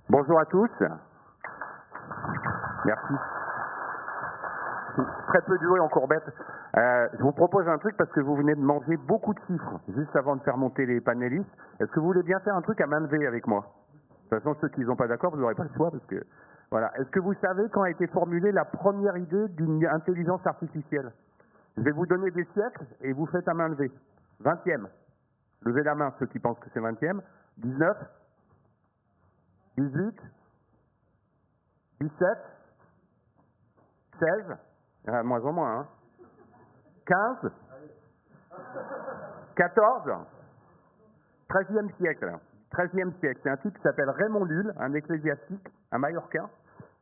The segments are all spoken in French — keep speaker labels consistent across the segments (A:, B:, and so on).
A: Bonjour à tous. Merci. Très peu de bruit en courbette. Je vous propose un truc parce que vous venez de manger beaucoup de chiffres juste avant de faire monter les panélistes. Est-ce que vous voulez bien faire un truc à main levée avec moi? De toute façon, ceux qui ne sont pas d'accord, vous n'aurez pas le choix parce que voilà. Est-ce que vous savez quand a été formulée la première idée d'une intelligence artificielle? Je vais vous donner des siècles et vous faites à main levée. 20e. Levez la main ceux qui pensent que c'est 20e. 19, 18, 17, 16, il y en a de moins en moins, hein. 15, 14, 13e siècle. 13e siècle. C'est un type qui s'appelle Raymond Lull, un ecclésiastique, un Mallorquin.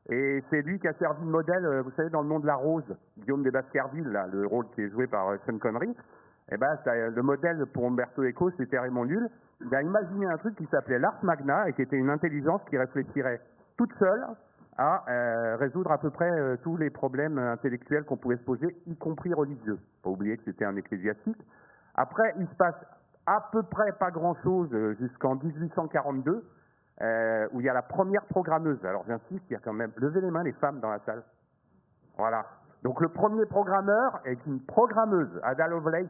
A: Et c'est lui qui a servi de modèle, vous savez, dans Le Nom de la Rose, Guillaume de Baskerville, là, le rôle qui est joué par Sean Connery. Et ben, le modèle pour Umberto Eco, c'était Raymond Lull. Il a imaginé un truc qui s'appelait l'Ars Magna et qui était une intelligence qui réfléchirait toute seule à résoudre à peu près tous les problèmes intellectuels qu'on pouvait se poser, y compris religieux. Faut pas oublier que c'était un ecclésiastique. Après, il se passe à peu près pas grand-chose jusqu'en 1842, où il y a la première programmeuse. Alors j'insiste, il y a quand même... Levez les mains les femmes dans la salle. Voilà. Donc le premier programmeur est une programmeuse, Ada Lovelace,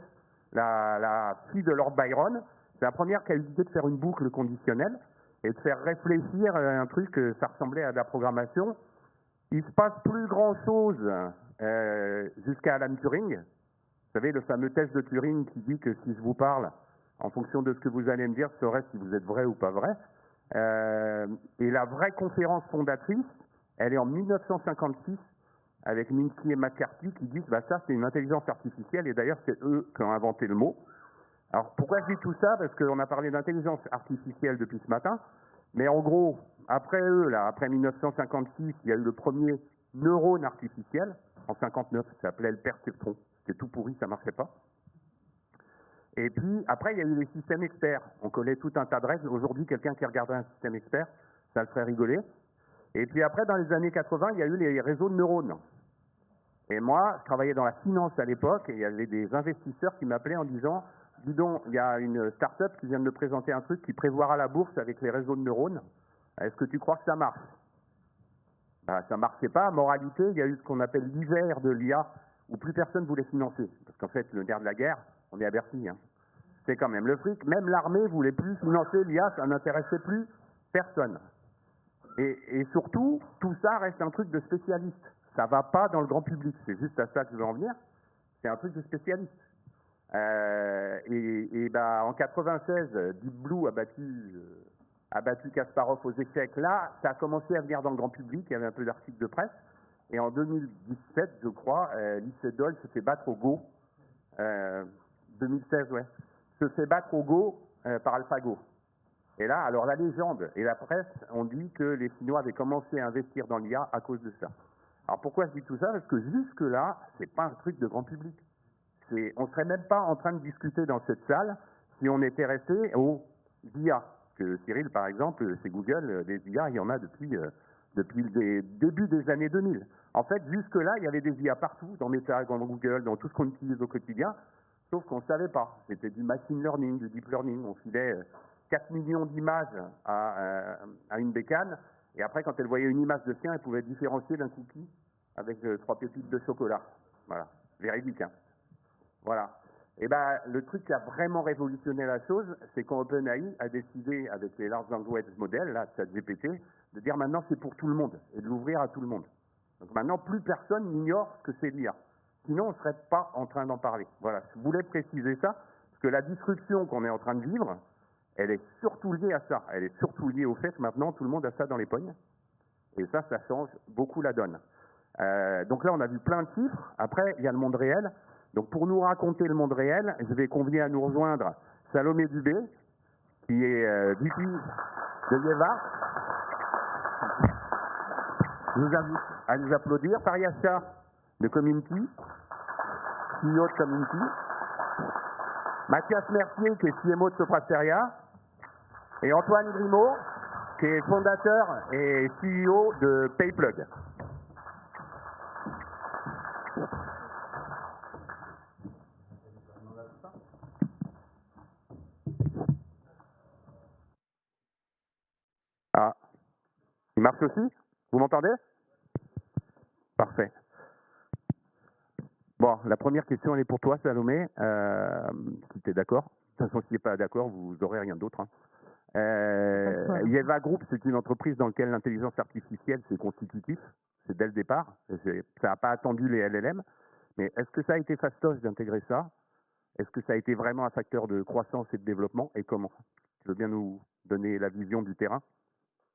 A: la fille de Lord Byron. C'est la première qui a eu l'idée de faire une boucle conditionnelle et de faire réfléchir un truc, ça ressemblait à de la programmation. Il se passe plus grand-chose jusqu'à Alan Turing. Vous savez, le fameux test de Turing qui dit que si je vous parle, en fonction de ce que vous allez me dire, je saurai si vous êtes vrai ou pas vrai. Et la vraie conférence fondatrice, elle est en 1956, avec Minsky et McCarthy qui disent bah ça c'est une intelligence artificielle et d'ailleurs c'est eux qui ont inventé le mot. Alors pourquoi je dis tout ça? Parce qu'on a parlé d'intelligence artificielle depuis ce matin, mais en gros, après eux, là, après 1956, il y a eu le premier neurone artificiel, en 59, ça s'appelait le perceptron, c'était tout pourri, ça marchait pas. Et puis après il y a eu les systèmes experts, on connaît tout un tas de règles, aujourd'hui quelqu'un qui regarderait un système expert, ça le ferait rigoler. Et puis après dans les années 80, il y a eu les réseaux de neurones. Et moi, je travaillais dans la finance à l'époque et il y avait des investisseurs qui m'appelaient en disant « Dis donc, il y a une start-up qui vient de me présenter un truc qui prévoira la bourse avec les réseaux de neurones. Est-ce que tu crois que ça marche ?» Ben, ça ne marchait pas. En moralité, il y a eu ce qu'on appelle l'hiver de l'IA où plus personne voulait financer. Parce qu'en fait, le nerf de la guerre, on est à Bercy. Hein. C'est quand même le fric. Même l'armée ne voulait plus financer l'IA, ça n'intéressait plus personne. Et surtout, tout ça reste un truc de spécialiste. Ça ne va pas dans le grand public. C'est juste à ça que je veux en venir. C'est un truc de spécialiste. Bah, en 96, Deep Blue a battu Kasparov aux échecs. Là, ça a commencé à venir dans le grand public. Il y avait un peu d'articles de presse. Et en 2017, je crois, Lee Sedol se fait battre au Go. 2016, ouais. Se fait battre au Go par AlphaGo. Et là, alors la légende et la presse ont dit que les Chinois avaient commencé à investir dans l'IA à cause de ça. Alors pourquoi je dis tout ça? Parce que jusque-là, c'est pas un truc de grand public. On ne serait même pas en train de discuter dans cette salle si on était resté aux IA. Que Cyril, par exemple, c'est Google, des IA, il y en a depuis le début des années 2000. En fait, jusque-là, il y avait des IA partout, dans Meta, dans Google, dans tout ce qu'on utilise au quotidien, sauf qu'on ne savait pas. C'était du machine learning, du deep learning. On filait 4 millions d'images à une bécane, et après, quand elle voyait une image de chien, elle pouvait différencier d'un cookie avec 3 pépites de chocolat. Voilà, véridique, hein. Voilà. Et ben, le truc qui a vraiment révolutionné la chose, c'est quand OpenAI a décidé, avec les large language models, là, ChatGPT, de dire maintenant c'est pour tout le monde et de l'ouvrir à tout le monde. Donc maintenant, plus personne n'ignore ce que c'est l'IA. Sinon, on ne serait pas en train d'en parler. Voilà, je voulais préciser ça, parce que la disruption qu'on est en train de vivre, elle est surtout liée à ça. Elle est surtout liée au fait que maintenant, tout le monde a ça dans les pognes. Et ça change beaucoup la donne. Donc là, on a vu plein de chiffres. Après, il y a le monde réel. Donc pour nous raconter le monde réel, je vais convier à nous rejoindre Salomé Dubé, qui est VP de Yeva. Je vous invite à nous applaudir. Pariacha de Community, CEO de Community. Mathias Mercier, qui est CMO de Soprasteria. Et Antoine Grimaud, qui est fondateur et CEO de Payplug. Ah. Il marche aussi? Vous m'entendez? Parfait. Bon, la première question, elle est pour toi, Salomé, si tu es d'accord. De toute façon, si tu n'es pas d'accord, vous n'aurez rien d'autre. Hein. Yeva Group, c'est une entreprise dans laquelle l'intelligence artificielle, c'est constitutif. C'est dès le départ. Ça n'a pas attendu les LLM. Mais est-ce que ça a été fastoche d'intégrer ça? Est-ce que ça a été vraiment un facteur de croissance et de développement? Et comment? Tu veux bien nous donner la vision du terrain?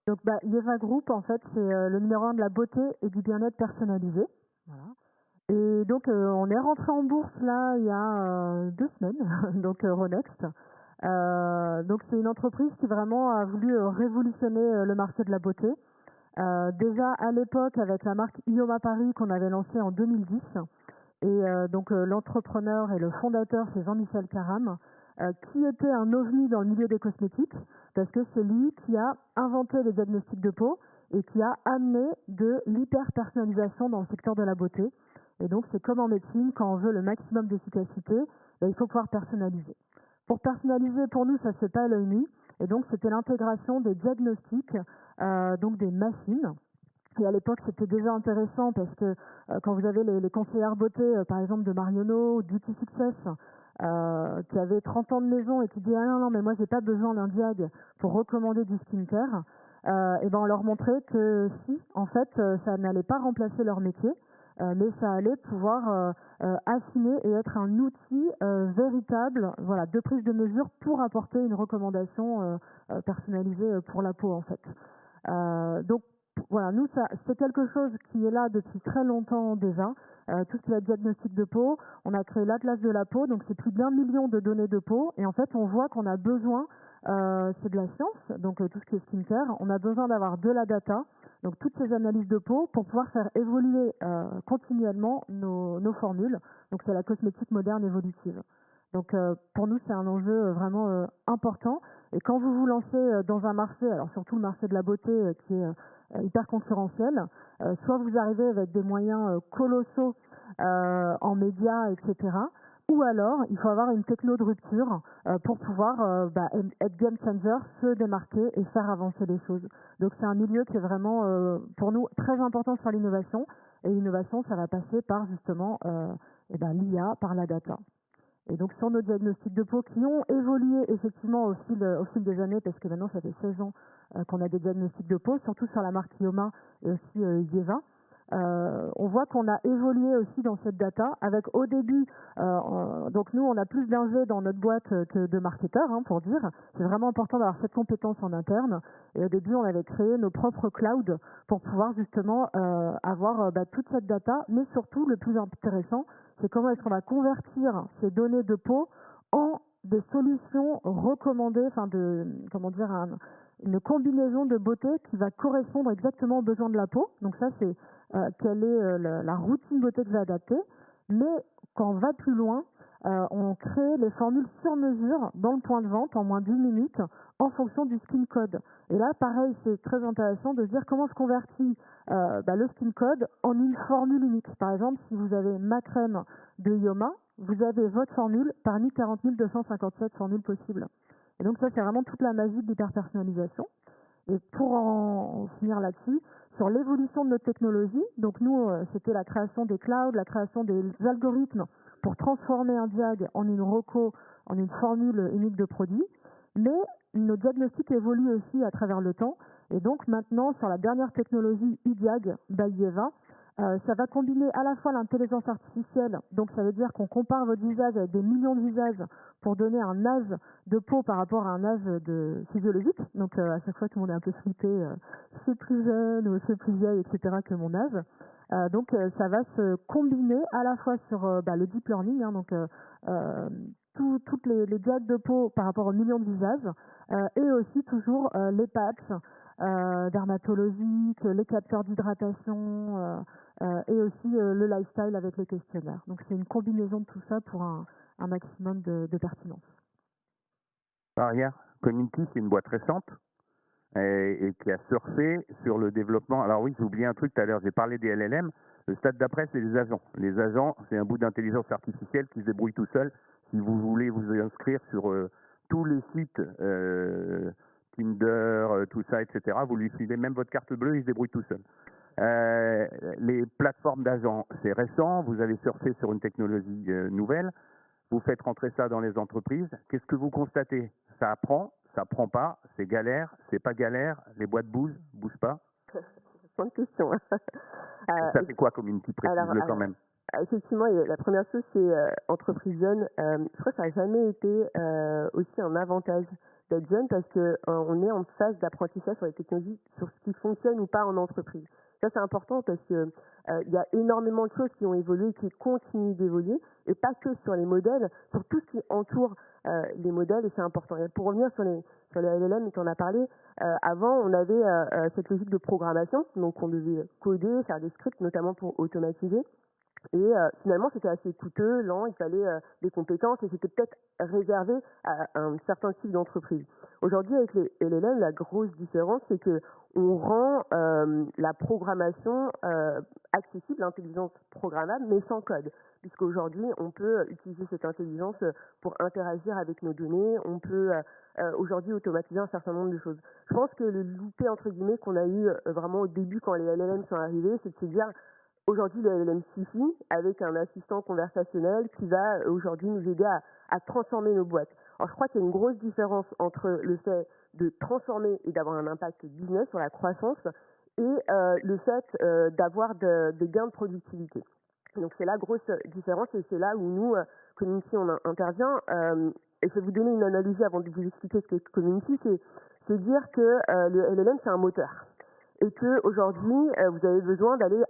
B: Donc, Yeva Group, en fait, c'est le numéro 1 de la beauté et du bien-être personnalisé. Voilà. Et donc, on est rentré en bourse, là, il y a 2 semaines, donc Ronext. Donc, c'est une entreprise qui vraiment a voulu révolutionner le marché de la beauté. Déjà, à l'époque, avec la marque Ioma Paris qu'on avait lancée en 2010. Et donc, l'entrepreneur et le fondateur, c'est Jean-Michel Caram, qui était un ovni dans le milieu des cosmétiques, parce que c'est lui qui a inventé les diagnostics de peau et qui a amené de l'hyper-personnalisation dans le secteur de la beauté. Et donc, c'est comme en médecine, quand on veut le maximum d'efficacité, il faut pouvoir personnaliser. Pour personnaliser, pour nous, ça ne se fait pas à l'œil nu. Et donc, c'était l'intégration des diagnostics, donc des machines. Et à l'époque, c'était déjà intéressant parce que quand vous avez les conseillères beauté, par exemple de Marionneau ou Beauty Success, qui avaient 30 ans de maison et qui disaient ah non, mais moi j'ai pas besoin d'un diag pour recommander du skincare, et ben on leur montrait que si, en fait, ça n'allait pas remplacer leur métier, mais ça allait pouvoir affiner et être un outil véritable, voilà, de prise de mesure pour apporter une recommandation personnalisée pour la peau en fait. Donc voilà, nous, c'est quelque chose qui est là depuis très longtemps déjà. Tout ce qui est diagnostic de peau, on a créé l'Atlas de la peau, donc c'est plus d'1 million de données de peau. Et en fait, on voit qu'on a besoin, c'est de la science, donc tout ce qui est skincare, on a besoin d'avoir de la data, donc toutes ces analyses de peau pour pouvoir faire évoluer continuellement nos formules. Donc c'est la cosmétique moderne évolutive. Donc pour nous, c'est un enjeu vraiment important. Et quand vous vous lancez dans un marché, alors surtout le marché de la beauté qui est hyper concurrentiel, soit vous arrivez avec des moyens colossaux en médias, etc. Ou alors, il faut avoir une techno de rupture pour pouvoir être game changer, se démarquer et faire avancer les choses. Donc c'est un milieu qui est vraiment, pour nous, très important sur l'innovation. Et l'innovation, ça va passer par justement l'IA, par la data. Et donc sur nos diagnostics de peau qui ont évolué effectivement au fil des années, parce que maintenant ça fait 16 ans qu'on a des diagnostics de peau, surtout sur la marque Ioma et aussi Yeva. On voit qu'on a évolué aussi dans cette data avec au début, donc nous on a plus d'ingé dans notre boîte que de marketeurs, hein, pour dire. C'est vraiment important d'avoir cette compétence en interne. Et au début on avait créé nos propres clouds pour pouvoir justement avoir toute cette data, mais surtout le plus intéressant, c'est comment est-ce qu'on va convertir ces données de peau en des solutions recommandées, enfin une combinaison de beauté qui va correspondre exactement aux besoins de la peau. Donc ça, c'est quelle est la routine beauté que je vais adapter. Mais quand on va plus loin, on crée les formules sur mesure dans le point de vente en moins d'1 minute en fonction du skin code. Et là, pareil, c'est très intéressant de se dire comment je convertis le skin code en une formule unique. Par exemple, si vous avez ma crème de Ioma, vous avez votre formule parmi 40 257 formules possibles. Et donc ça, c'est vraiment toute la magie de l'hyperpersonnalisation. Et pour en finir là-dessus, sur l'évolution de notre technologie, donc nous, c'était la création des clouds, la création des algorithmes pour transformer un diag en une reco, en une formule unique de produit. Mais nos diagnostics évoluent aussi à travers le temps. Et donc maintenant, sur la dernière technologie eDiag by Yeva, ça va combiner à la fois l'intelligence artificielle, donc ça veut dire qu'on compare votre visage avec des millions de visages pour donner un âge de peau par rapport à un âge physiologique. Donc à chaque fois tout le monde est un peu flippé, c'est plus jeune ou c'est plus vieille, etc. que mon âge. Donc ça va se combiner à la fois sur le deep learning, hein, donc toutes les diags de peau par rapport aux millions de visages, et aussi toujours les patchs dermatologiques, les capteurs d'hydratation, et aussi le lifestyle avec les questionnaires. Donc c'est une combinaison de tout ça pour un maximum de pertinence.
A: Barrière Community, c'est une boîte récente et qui a surfé sur le développement. Alors oui, j'ai oublié un truc tout à l'heure, j'ai parlé des LLM. Le stade d'après, c'est les agents. Les agents, c'est un bout d'intelligence artificielle qui se débrouille tout seul. Si vous voulez vous inscrire sur tous les sites Tinder, tout ça, etc. Vous lui filez même votre carte bleue, il se débrouille tout seul. Les plateformes d'agents, c'est récent, vous avez surfé sur une technologie nouvelle, vous faites rentrer ça dans les entreprises, qu'est-ce que vous constatez? Ça prend pas, c'est galère, c'est pas galère, les boîtes bougent pas.
B: Bonne question.
A: Ça fait quoi Community? Précise-le quand même.
B: Effectivement, la première chose, c'est entreprise jeune. Je crois que ça n'a jamais été aussi un avantage d'être jeune parce que on est en phase d'apprentissage sur les technologies, sur ce qui fonctionne ou pas en entreprise. Ça, c'est important parce que il y a énormément de choses qui ont évolué, qui continuent d'évoluer, et pas que sur les modèles, sur tout ce qui entoure les modèles, et c'est important. Et pour revenir sur les LLM dont on a parlé, avant, on avait cette logique de programmation, donc on devait coder, faire des scripts, notamment pour automatiser. Et finalement, c'était assez coûteux, lent, il fallait des compétences et c'était peut-être réservé à un certain type d'entreprise. Aujourd'hui, avec les LLM, la grosse différence, c'est que on rend la programmation accessible, l'intelligence programmable, mais sans code. Puisqu'aujourd'hui, on peut utiliser cette intelligence pour interagir avec nos données, on peut aujourd'hui automatiser un certain nombre de choses. Je pense que le loupé, entre guillemets, qu'on a eu vraiment au début quand les LLM sont arrivés, c'est de se dire aujourd'hui, le LLM suffit avec un assistant conversationnel qui va aujourd'hui nous aider à transformer nos boîtes. Alors, je crois qu'il y a une grosse différence entre le fait de transformer et d'avoir un impact business sur la croissance et le fait d'avoir des gains de productivité. Donc, c'est la grosse différence et c'est là où nous, Community, on intervient. Et je vais vous donner une analogie avant de vous expliquer ce qu'est Community. C'est dire que le LLM, c'est un moteur. Et qu'aujourd'hui, vous avez besoin d'aller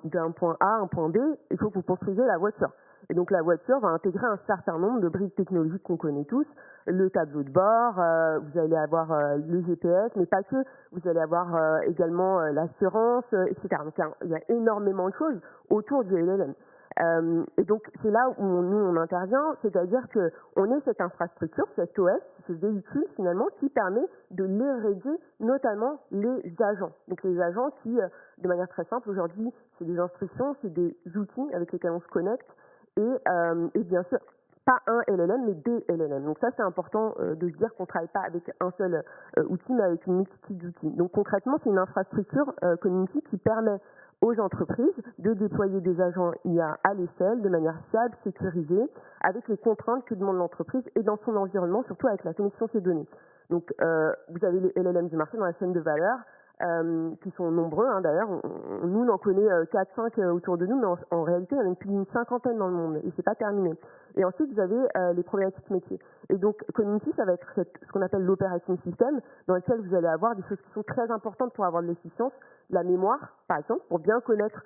B: d'un point A à un point B, il faut que vous construisiez la voiture. Et donc la voiture va intégrer un certain nombre de briques technologiques qu'on connaît tous, le tableau de bord, vous allez avoir le GPS, mais pas que, vous allez avoir également l'assurance, etc. Donc il y a énormément de choses autour du LLM. Et donc c'est là où nous on intervient, c'est-à-dire que on est cette infrastructure, cet OS, ce véhicule finalement qui permet de leverager notamment les agents. Donc les agents qui, de manière très simple aujourd'hui, c'est des instructions, c'est des outils avec lesquels on se connecte et bien sûr pas un LLM mais des LLM. Donc ça c'est important de se dire qu'on ne travaille pas avec un seul outil mais avec une multitude d'outils. Donc concrètement c'est une infrastructure Community qui permet aux entreprises de déployer des agents IA à l'échelle de manière fiable, sécurisée, avec les contraintes que demande l'entreprise et dans son environnement, surtout avec la connexion de ces données. Donc, vous avez les LLM du marché dans la chaîne de valeur, qui sont nombreux, hein, d'ailleurs. Nous, on en connaît 4-5 autour de nous, mais en réalité, il y en a plus d'une cinquantaine dans le monde, et c'est pas terminé. Et ensuite, vous avez les problématiques métiers. Et donc, Community, ça va être ce qu'on appelle l'operating system, dans lequel vous allez avoir des choses qui sont très importantes pour avoir de l'efficience, la mémoire, par exemple, pour bien connaître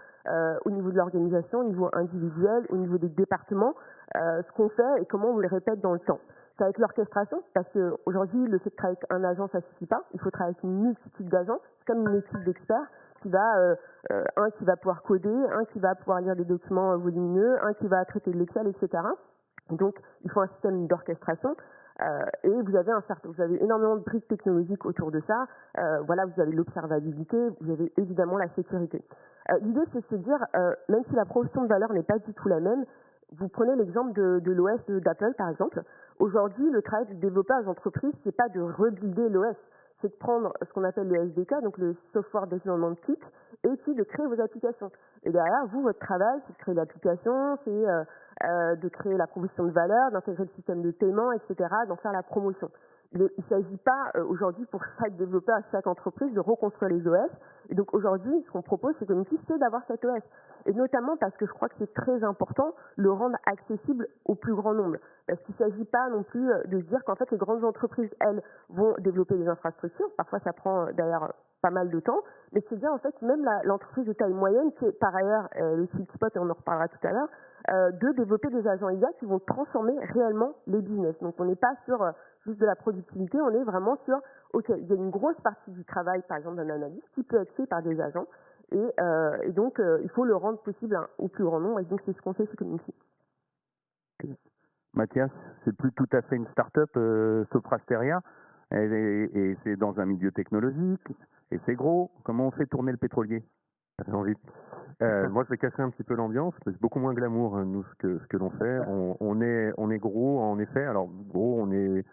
B: au niveau de l'organisation, au niveau individuel, au niveau des départements, ce qu'on fait et comment on le répète dans le temps. Ça va être l'orchestration, parce qu'aujourd'hui, le fait de travailler avec un agent, ça suffit pas. Il faut travailler avec une multitude d'agents. C'est comme une équipe d'experts qui va, un qui va pouvoir coder, un qui va pouvoir lire des documents volumineux, un qui va traiter de l'Excel, etc. Donc, il faut un système d'orchestration. Et vous avez énormément de briques technologiques autour de ça. Voilà, vous avez l'observabilité, vous avez évidemment la sécurité. L'idée, c'est de se dire, même si la proposition de valeur n'est pas du tout la même, vous prenez l'exemple de l'OS d'Apple, par exemple. Aujourd'hui, le travail du développeur des entreprises, c'est pas de rebuilder l'OS, c'est de prendre ce qu'on appelle le SDK, donc le Software Development Kit, et puis de créer vos applications. Et derrière, vous, votre travail, c'est de créer l'application, c'est de créer la proposition de valeur, d'intégrer le système de paiement, etc., d'en faire la promotion. Il ne s'agit pas aujourd'hui pour chaque développeur, chaque entreprise de reconstruire les OS. Et donc aujourd'hui, ce qu'on propose, c'est d'avoir cet OS. Et notamment parce que je crois que c'est très important le rendre accessible au plus grand nombre. Parce qu'il ne s'agit pas non plus de se dire qu'en fait les grandes entreprises, elles, vont développer des infrastructures. Parfois ça prend d'ailleurs pas mal de temps. Mais c'est bien en fait même l'entreprise de taille moyenne, qui est par ailleurs le sweet spot, et on en reparlera tout à l'heure, de développer des agents IA qui vont transformer réellement les business. Donc on n'est pas sur juste de la productivité, on est vraiment sur, ok, il y a une grosse partie du travail, par exemple d'un analyste, qui peut être fait par des agents, et donc il faut le rendre possible au plus grand nombre, et donc c'est ce qu'on fait chez Community.
A: Mathias, c'est plus tout à fait une start-up, Soprasteria, et c'est dans un milieu technologique, et c'est gros. Comment on fait tourner le pétrolier?
C: J'ai envie. Moi, je vais casser un petit peu l'ambiance. C'est beaucoup moins glamour, nous, ce que l'on fait. On est gros, en effet. Alors, gros, on est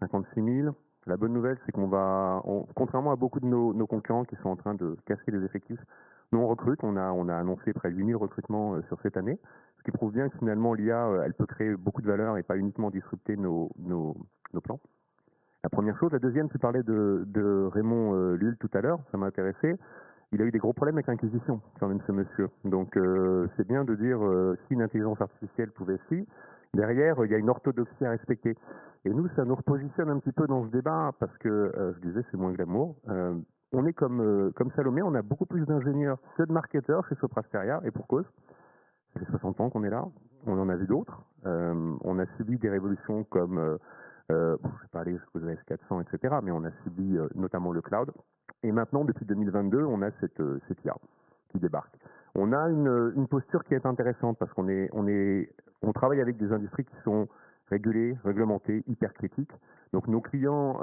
C: 56 000. La bonne nouvelle, c'est contrairement à beaucoup de nos concurrents qui sont en train de casser les effectifs, nous on recrute, on a annoncé près de 8000 recrutements sur cette année, ce qui prouve bien que finalement l'IA, elle peut créer beaucoup de valeur et pas uniquement disrupter nos plans. La première chose. La deuxième, tu parlais de Raymond Lull tout à l'heure, ça m'a intéressé. Il a eu des gros problèmes avec l'inquisition, quand même, ce monsieur. Donc c'est bien de dire si une intelligence artificielle pouvait si, derrière, il y a une orthodoxie à respecter. Et nous, ça nous repositionne un petit peu dans ce débat, parce que, je disais, c'est moins glamour. On est comme Salomé, on a beaucoup plus d'ingénieurs que de marketeurs chez Soprasteria, et pour cause. Ça fait 60 ans qu'on est là, on en a vu d'autres. On a subi des révolutions comme, je ne vais pas aller jusqu'aux AS400, etc., mais on a subi notamment le cloud. Et maintenant, depuis 2022, on a cette IA qui débarque. On a une posture qui est intéressante parce on travaille avec des industries qui sont régulées, réglementées, hyper critiques. Donc nos clients,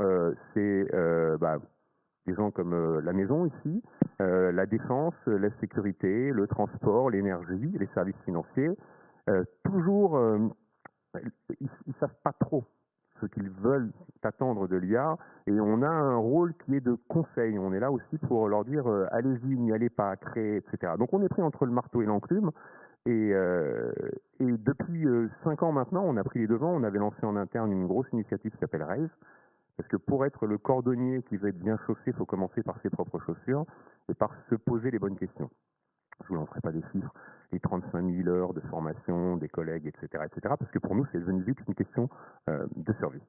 C: c'est des gens comme la maison ici, la défense, la sécurité, le transport, l'énergie, les services financiers. Toujours, ils ne savent pas trop ce qu'ils veulent attendre de l'IA, et on a un rôle qui est de conseil. On est là aussi pour leur dire allez-y, n'y allez pas, créez, etc. Donc on est pris entre le marteau et l'enclume, et depuis 5 ans maintenant, on a pris les devants. On avait lancé en interne une grosse initiative qui s'appelle Raise, parce que pour être le cordonnier qui veut être bien chaussé, il faut commencer par ses propres chaussures et par se poser les bonnes questions. Je vous lancerai pas des chiffres, les 35 000 heures de formation des collègues, etc., parce que pour nous, c'est devenu vite une question de survie.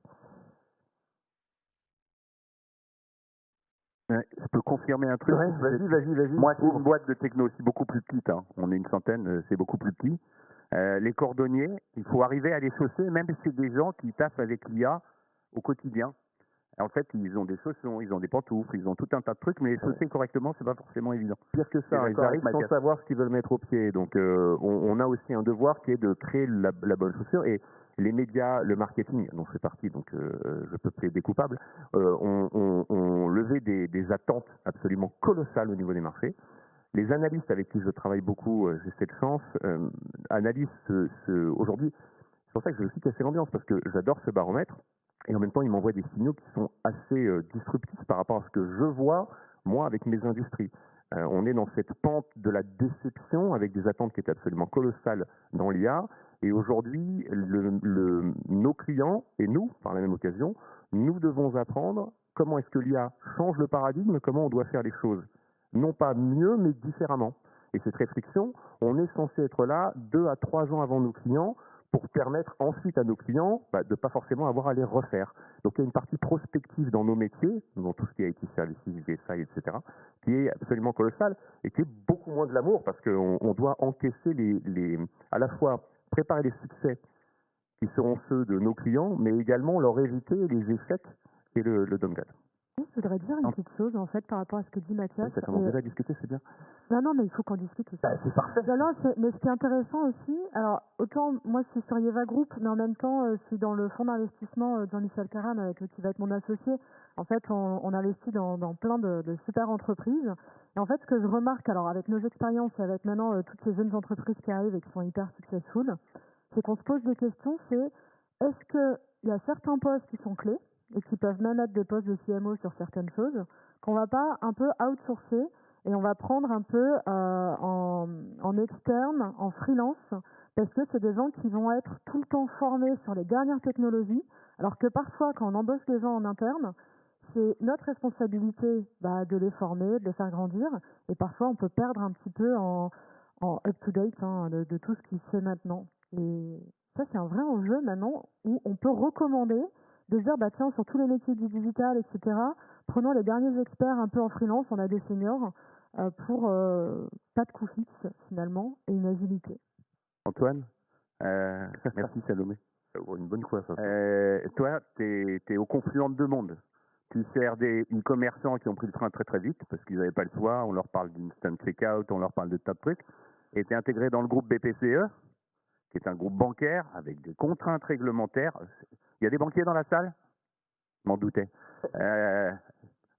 A: Je peux confirmer un truc?
C: Ouais, vas-y.
A: Moi, c'est une boîte de techno aussi beaucoup plus petite. Hein. On est une centaine, c'est beaucoup plus petit. Les cordonniers, il faut arriver à les chausser, même si c'est des gens qui taffent avec l'IA au quotidien. En fait, ils ont des chaussons, ils ont des pantoufles, ils ont tout un tas de trucs, mais les chausser correctement, c'est pas forcément évident.
C: Pire que ça, ils arrivent sans savoir ce qu'ils veulent mettre au pied. Donc, on a aussi un devoir qui est de créer la bonne chaussure. Et les médias, le marketing, dont je fais partie, donc je peux plaider coupable, ont levé des attentes absolument colossales au niveau des marchés. Les analystes avec qui je travaille beaucoup, j'ai cette chance, analysent aujourd'hui. C'est pour ça que je veux aussi casser l'ambiance, parce que j'adore ce baromètre. Et en même temps, il m'envoie des signaux qui sont assez disruptifs par rapport à ce que je vois, moi, avec mes industries. On est dans cette pente de la déception, avec des attentes qui étaient absolument colossales dans l'IA. Et aujourd'hui, nos clients, et nous, par la même occasion, nous devons apprendre comment est-ce que l'IA change le paradigme, comment on doit faire les choses. Non pas mieux, mais différemment. Et cette réflexion, on est censé être là 2 à 3 ans avant nos clients, pour permettre ensuite à nos clients de ne pas forcément avoir à les refaire. Donc il y a une partie prospective dans nos métiers, dans tout ce qui a été services, GSI, etc., qui est absolument colossale et qui est beaucoup moins de l'amour, parce qu'on doit encaisser à la fois préparer les succès qui seront ceux de nos clients, mais également leur éviter les échecs et le downgrade.
B: Je voudrais dire une petite chose en fait par rapport à ce que dit Mathias.
C: Ça commence déjà à discuter, c'est bien.
B: Non, mais il faut qu'on discute aussi.
C: C'est parfait.
B: Mais ce qui est intéressant aussi, alors autant moi je suis sur Yeva Group, mais en même temps je suis dans le fonds d'investissement de Jean-Michel Caram, qui va être mon associé. En fait, on investit dans plein de super entreprises. Et en fait, ce que je remarque, alors avec nos expériences et avec maintenant toutes ces jeunes entreprises qui arrivent et qui sont hyper successful, c'est qu'on se pose des questions, c'est est-ce qu'il y a certains postes qui sont clés et qui peuvent même être des postes de CMO sur certaines choses, qu'on va pas un peu outsourcer et on va prendre un peu en externe, en freelance, parce que c'est des gens qui vont être tout le temps formés sur les dernières technologies, alors que parfois, quand on embauche des gens en interne, c'est notre responsabilité de les former, de les faire grandir, et parfois on peut perdre un petit peu en up-to-date de tout ce qui se fait maintenant. Et ça, c'est un vrai enjeu maintenant où on peut recommander de dire, tiens, sur tous les métiers du digital, etc., prenons les derniers experts un peu en freelance, on a des seniors, pour pas de coût fixe, finalement, et une agilité.
A: Antoine, merci Salomé.
C: Une bonne fois, ça.
A: Toi, tu es au confluent de deux mondes. Tu sers des e-commerçants qui ont pris le train très très vite, parce qu'ils n'avaient pas le choix, on leur parle d'instant checkout, on leur parle de tas de trucs, et tu es intégré dans le groupe BPCE, qui est un groupe bancaire avec des contraintes réglementaires. Il y a des banquiers dans la salle? Je m'en doutais.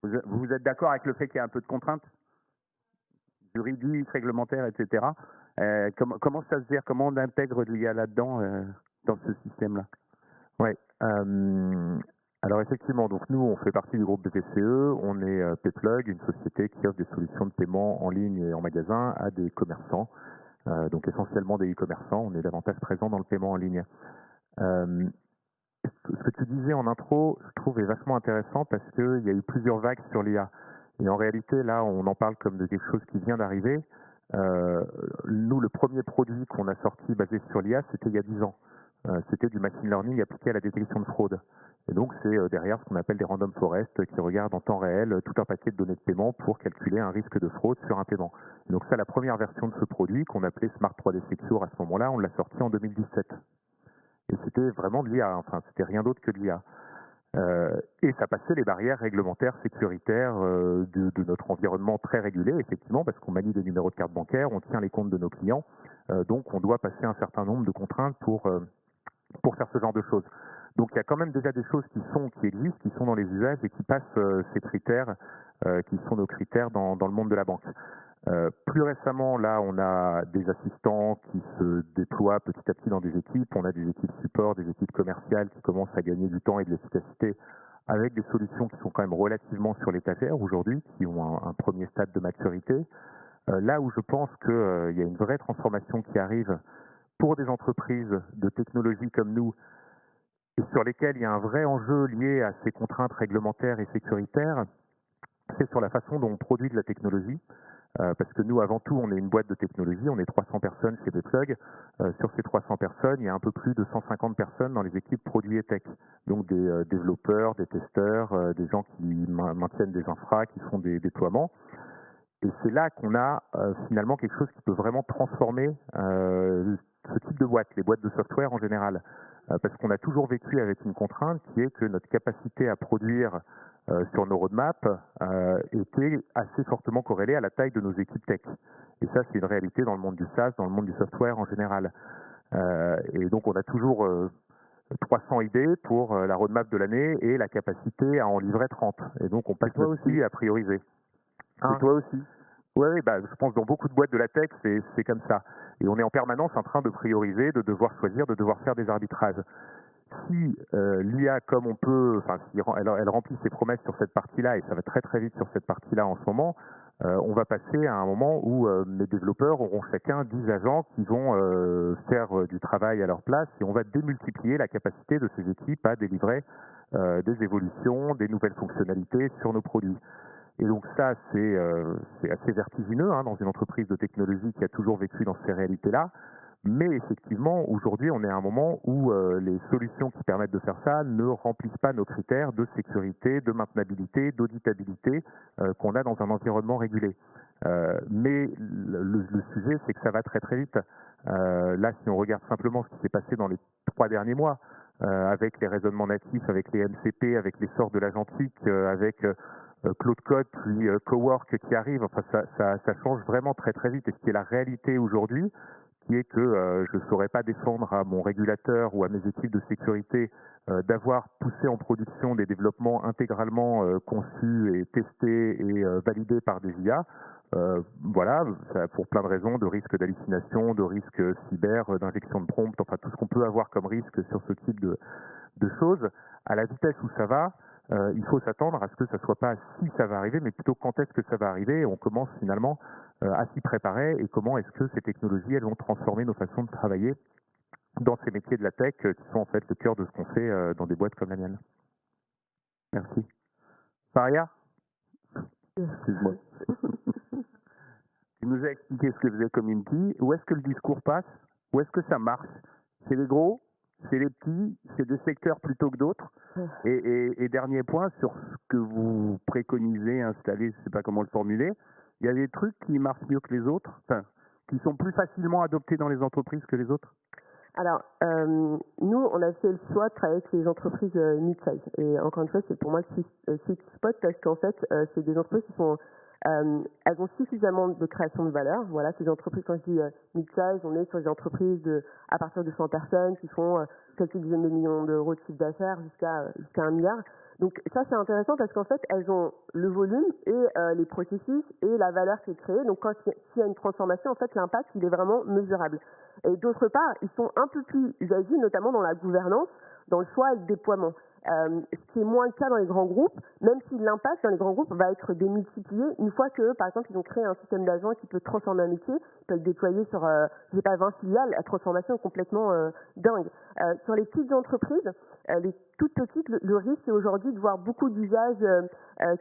A: Vous êtes d'accord avec le fait qu'il y a un peu de contraintes juridiques, réglementaires, etc. Comment ça se gère? Comment on intègre l'IA là-dedans, dans ce système-là?
D: Ouais.
C: Alors effectivement, donc nous, on fait partie du groupe BPCE, on est Payplug, une société qui offre des solutions de paiement en ligne et en magasin à des commerçants, donc essentiellement des e-commerçants, on est davantage présent dans le paiement en ligne. Euh, Ce que tu disais en intro, je trouve est vachement intéressant parce qu'il y a eu plusieurs vagues sur l'IA. Et en réalité, là, on en parle comme de quelque chose qui vient d'arriver. Nous, le premier produit qu'on a sorti basé sur l'IA, c'était il y a 10 ans. C'était du machine learning appliqué à la détection de fraude. Et donc, c'est derrière ce qu'on appelle des random forests qui regardent en temps réel tout un paquet de données de paiement pour calculer un risque de fraude sur un paiement. Et donc, ça, la première version de ce produit, qu'on appelait Smart 3D Secure à ce moment-là, on l'a sorti en 2017. Et c'était vraiment de l'IA, enfin, c'était rien d'autre que de l'IA. Et ça passait les barrières réglementaires, sécuritaires de notre environnement très régulé, effectivement, parce qu'on manie des numéros de carte bancaire, on tient les comptes de nos clients, donc on doit passer un certain nombre de contraintes pour faire ce genre de choses. Donc il y a quand même déjà des choses qui existent, qui sont dans les usages et qui passent ces critères, qui sont nos critères dans le monde de la banque. Plus récemment, là, on a des assistants qui se déploient petit à petit dans des équipes. On a des équipes support, des équipes commerciales qui commencent à gagner du temps et de l'efficacité avec des solutions qui sont quand même relativement sur l'étagère aujourd'hui, qui ont un premier stade de maturité. Là où je pense qu'il y a une vraie transformation qui arrive pour des entreprises de technologie comme nous, et sur lesquelles il y a un vrai enjeu lié à ces contraintes réglementaires et sécuritaires, c'est sur la façon dont on produit de la technologie. Parce que nous, avant tout, on est une boîte de technologie, on est 300 personnes chez Payplug. Sur ces 300 personnes, il y a un peu plus de 150 personnes dans les équipes produits et tech. Donc des développeurs, des testeurs, des gens qui maintiennent des infras, qui font des déploiements. Et c'est là qu'on a finalement quelque chose qui peut vraiment transformer ce type de boîte, les boîtes de software en général. Parce qu'on a toujours vécu avec une contrainte qui est que notre capacité à produire sur nos roadmaps était assez fortement corrélée à la taille de nos équipes tech. Et ça, c'est une réalité dans le monde du SaaS, dans le monde du software en général. Et donc, on a toujours 300 idées pour la roadmap de l'année et la capacité à en livrer 30. Et donc, on passe aussi à prioriser.
A: Et toi aussi.
C: Oui, bah, je pense dans beaucoup de boîtes de la tech, c'est comme ça. Et on est en permanence en train de prioriser, de devoir choisir, de devoir faire des arbitrages. Si l'IA, comme on peut, enfin, si elle remplit ses promesses sur cette partie-là, et ça va très très vite sur cette partie-là en ce moment, on va passer à un moment où les développeurs auront chacun 10 agents qui vont faire du travail à leur place, et on va démultiplier la capacité de ces équipes à délivrer des évolutions, des nouvelles fonctionnalités sur nos produits. Et donc ça, c'est assez vertigineux dans une entreprise de technologie qui a toujours vécu dans ces réalités-là. Mais effectivement, aujourd'hui, on est à un moment où les solutions qui permettent de faire ça ne remplissent pas nos critères de sécurité, de maintenabilité, d'auditabilité qu'on a dans un environnement régulé. Mais le sujet, c'est que ça va très très vite. Là, si on regarde simplement ce qui s'est passé dans les 3 derniers mois, avec les raisonnements natifs, avec les MCP, avec l'essor de l'agentique, avec Claude Code, puis Cowork qui arrive, enfin ça change vraiment très très vite. Et ce qui est la réalité aujourd'hui, qui est que je ne saurais pas défendre à mon régulateur ou à mes équipes de sécurité d'avoir poussé en production des développements intégralement conçus et testés et validés par des IA. Voilà, ça, pour plein de raisons, de risques d'hallucination, de risques cyber, d'injection de prompt, enfin tout ce qu'on peut avoir comme risque sur ce type de choses. À la vitesse où ça va, il faut s'attendre à ce que ça ne soit pas si ça va arriver, mais plutôt quand est-ce que ça va arriver, et on commence finalement à s'y préparer, et comment est-ce que ces technologies elles vont transformer nos façons de travailler dans ces métiers de la tech qui sont en fait le cœur de ce qu'on fait dans des boîtes comme la mienne. Merci. Faria ? Excuse-moi.
A: Tu nous as expliqué ce que faisait Community. Où est-ce que le discours passe? Où est-ce que ça marche? C'est les gros? C'est les petits? C'est des secteurs plutôt que d'autres? Et dernier point sur ce que vous préconisez, installer, je ne sais pas comment le formuler, il y a des trucs qui marchent mieux que les autres, enfin, qui sont plus facilement adoptés dans les entreprises que les autres?
D: Alors, nous, on a fait le choix de travailler avec les entreprises mid-size. Et encore une fois, c'est pour moi le sweet spot parce qu'en fait, c'est des entreprises qui sont... elles ont suffisamment de création de valeur. Voilà, ces entreprises, quand je dis mid-size, on est sur des entreprises à partir de 100 personnes qui font quelques dizaines de millions d'euros de chiffre d'affaires jusqu'à 1 milliard. Donc ça, c'est intéressant parce qu'en fait, elles ont le volume et les processus et la valeur qui est créée. Donc quand il y a une transformation, en fait, l'impact, il est vraiment mesurable. Et d'autre part, ils sont un peu plus agiles, notamment dans la gouvernance, dans le choix et le déploiement. ce qui est moins le cas dans les grands groupes, même si l'impact dans les grands groupes va être démultiplié une fois que, par exemple, ils ont créé un système d'agents qui peut transformer un métier, qui peut être déployé sur, je sais pas, 20 filiales, la transformation est complètement dingue. Sur les petites entreprises, les toutes petites, le risque est aujourd'hui de voir beaucoup d'usages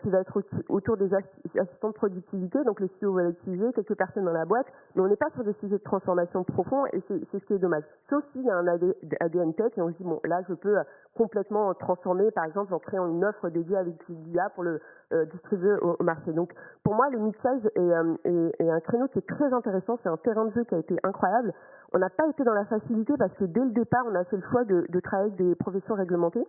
D: qui va être autour des assistants de productivité, donc les CEO veulent utiliser quelques personnes dans la boîte, mais on n'est pas sur des sujets de transformation profonds et c'est ce qui est dommage. Sauf s'il y a un ADN tech et on se dit, bon, là, je peux complètement transformer, par exemple, en créant une offre dédiée avec l'IA pour le distribuer au marché. Donc, pour moi, le mid-size est un créneau qui est très intéressant, c'est un terrain de jeu qui a été incroyable. On n'a pas été dans la facilité parce que dès le départ, on a fait le choix de travailler avec des professions réglementées.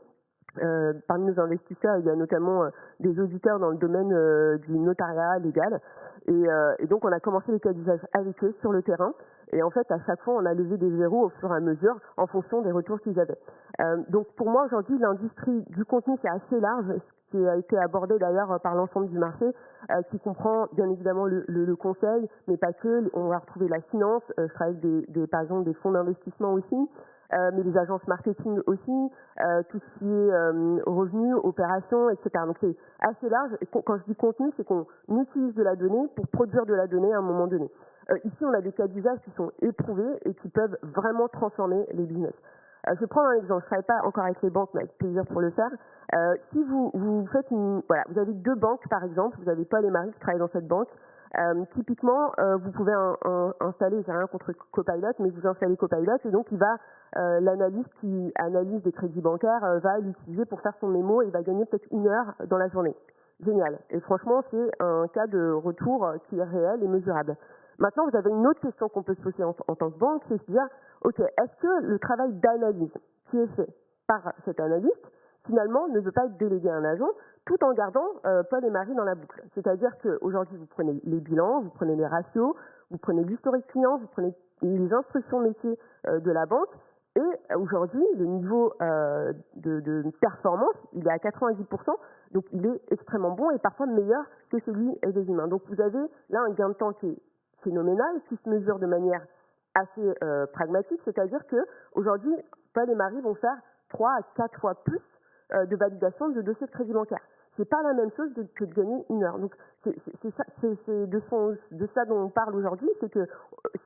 D: Parmi nos investisseurs, il y a notamment des auditeurs dans le domaine du notariat légal. Et donc, on a commencé les cas d'usage avec eux sur le terrain. Et en fait, à chaque fois, on a levé des verrous au fur et à mesure en fonction des retours qu'ils avaient. Donc, pour moi, aujourd'hui, l'industrie du contenu, c'est assez large, ce qui a été abordé d'ailleurs par l'ensemble du marché, qui comprend bien évidemment le conseil, mais pas que. On va retrouver la finance. Je travaille avec par exemple des fonds d'investissement aussi. Mais les agences marketing aussi, tout ce qui est revenus, opérations, etc. Donc c'est assez large. Et quand je dis contenu, c'est qu'on utilise de la donnée pour produire de la donnée à un moment donné. Ici, on a des cas d'usage qui sont éprouvés et qui peuvent vraiment transformer les business. Je vais prendre un exemple. Je ne travaille pas encore avec les banques, mais avec plaisir pour le faire. Si vous faites voilà, vous avez deux banques par exemple, vous avez Paul et Marie qui travaillent dans cette banque. Typiquement, vous pouvez installer, j'ai rien contre Copilot, mais vous installez Copilot et donc il va, l'analyste qui analyse des crédits bancaires va l'utiliser pour faire son mémo et il va gagner peut-être 1 heure dans la journée. Génial. Et franchement, c'est un cas de retour qui est réel et mesurable. Maintenant, vous avez une autre question qu'on peut se poser en tant que banque, c'est de se dire, ok, est-ce que le travail d'analyse qui est fait par cet analyste, finalement, ne veut pas être délégué à un agent, tout en gardant Paul et Marie dans la boucle. C'est-à-dire qu'aujourd'hui, vous prenez les bilans, vous prenez les ratios, vous prenez l'historique client, vous prenez les instructions métiers de la banque, et aujourd'hui, le niveau de performance, il est à 90%, donc il est extrêmement bon et parfois meilleur que celui des humains. Donc vous avez là un gain de temps qui est phénoménal, qui se mesure de manière assez pragmatique, c'est-à-dire que aujourd'hui, Paul et Marie vont faire 3 à 4 fois plus de validation de dossiers de crédit bancaire. C'est pas la même chose que de gagner 1 heure. Donc c'est de ça dont on parle aujourd'hui, c'est que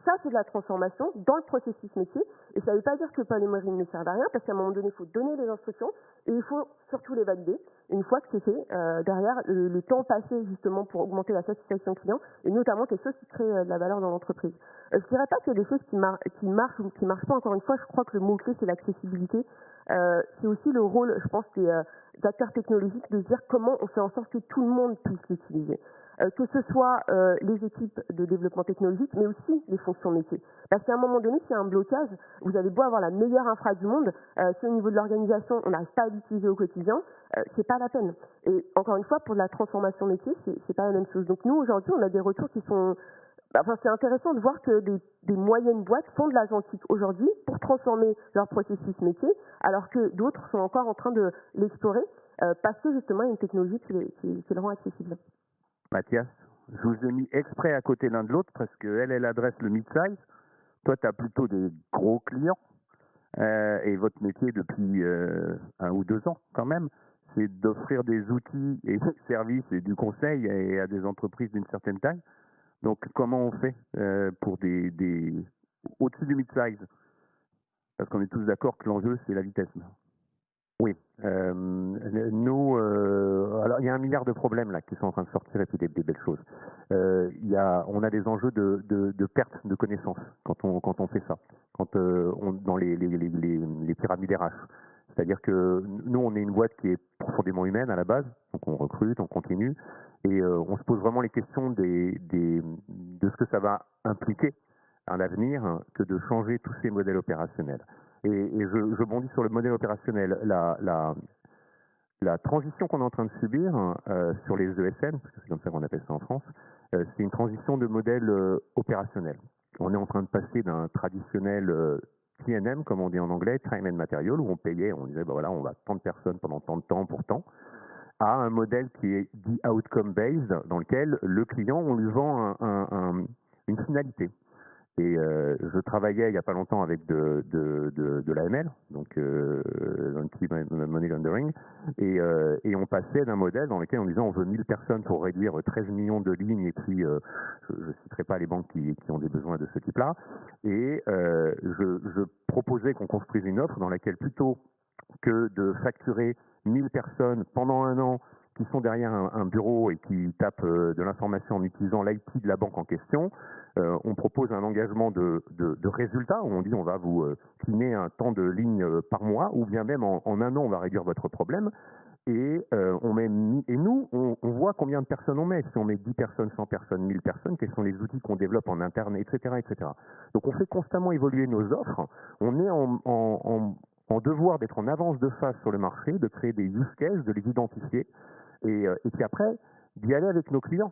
D: ça c'est de la transformation dans le processus métier, et ça ne veut pas dire que Paul et Marie ne servent à rien, parce qu'à un moment donné il faut donner les instructions et il faut surtout les valider. Et une fois que c'est fait, derrière le temps passé justement pour augmenter la satisfaction client, et notamment quelque chose qui crée de la valeur dans l'entreprise. Je dirais pas qu'il y a des choses qui marchent ou qui marchent pas. Encore une fois, je crois que le mot clé c'est l'accessibilité. C'est aussi le rôle, je pense, des acteurs technologiques de se dire comment on fait en sorte que tout le monde puisse l'utiliser. Que ce soit les équipes de développement technologique, mais aussi les fonctions métiers. Parce qu'à un moment donné, s'il y a un blocage, vous avez beau avoir la meilleure infra du monde, si au niveau de l'organisation, on n'arrive pas à l'utiliser au quotidien, c'est pas la peine. Et encore une fois, pour la transformation métier, c'est pas la même chose. Donc nous, aujourd'hui, on a des retours qui sont... Enfin, c'est intéressant de voir que des moyennes boîtes font de l'agentique aujourd'hui pour transformer leur processus métier, alors que d'autres sont encore en train de l'explorer parce que justement il y a une technologie qui le rend accessible.
A: Mathias, je vous ai mis exprès à côté l'un de l'autre parce qu'elle adresse le mid-size. Toi, tu as plutôt des gros clients et votre métier depuis 1 ou 2 ans quand même, c'est d'offrir des outils et des services et du conseil à des entreprises d'une certaine taille. Donc, comment on fait pour des au-dessus du mid-size? Parce qu'on est tous d'accord que l'enjeu, c'est la vitesse. Oui. Nous, alors il y a 1 milliard de problèmes là qui sont en train de sortir et puis des belles choses. On a des enjeux de perte de connaissances quand on fait ça. Quand dans les pyramides RH. C'est-à-dire que nous, on est une boîte qui est profondément humaine à la base, donc on recrute, on continue, et on se pose vraiment les questions de ce que ça va impliquer à l'avenir que de changer tous ces modèles opérationnels. Et je bondis sur le modèle opérationnel. La transition qu'on est en train de subir sur les ESN, parce que c'est comme ça qu'on appelle ça en France, c'est une transition de modèle opérationnel. On est en train de passer d'un traditionnel T&M, comme on dit en anglais, time and material, où on payait, on disait, ben voilà, on va tant de personnes pendant tant de temps pour tant, à un modèle qui est dit outcome based, dans lequel le client, on lui vend une finalité.
C: Et je travaillais il n'y a pas longtemps avec de l'AML, donc Anti-Money Laundering, et on passait d'un modèle dans lequel on disait on veut 1000 personnes pour réduire 13 millions de lignes, et puis je ne citerai pas les banques qui ont des besoins de ce type-là, et je proposais qu'on construise une offre dans laquelle plutôt que de facturer 1000 personnes pendant un an qui sont derrière un bureau et qui tapent de l'information en utilisant l'IT de la banque en question, on propose un engagement de résultats où on dit on va vous cleaner un temps de ligne par mois, ou bien même en un an on va réduire votre problème, et nous on voit combien de personnes on met, si on met 10 personnes, 100 personnes, 1000 personnes, quels sont les outils qu'on développe en interne, etc., etc. Donc on fait constamment évoluer nos offres, on est en devoir d'être en avance de phase sur le marché, de créer des use cases, de les identifier, et puis après, d'y aller avec nos clients.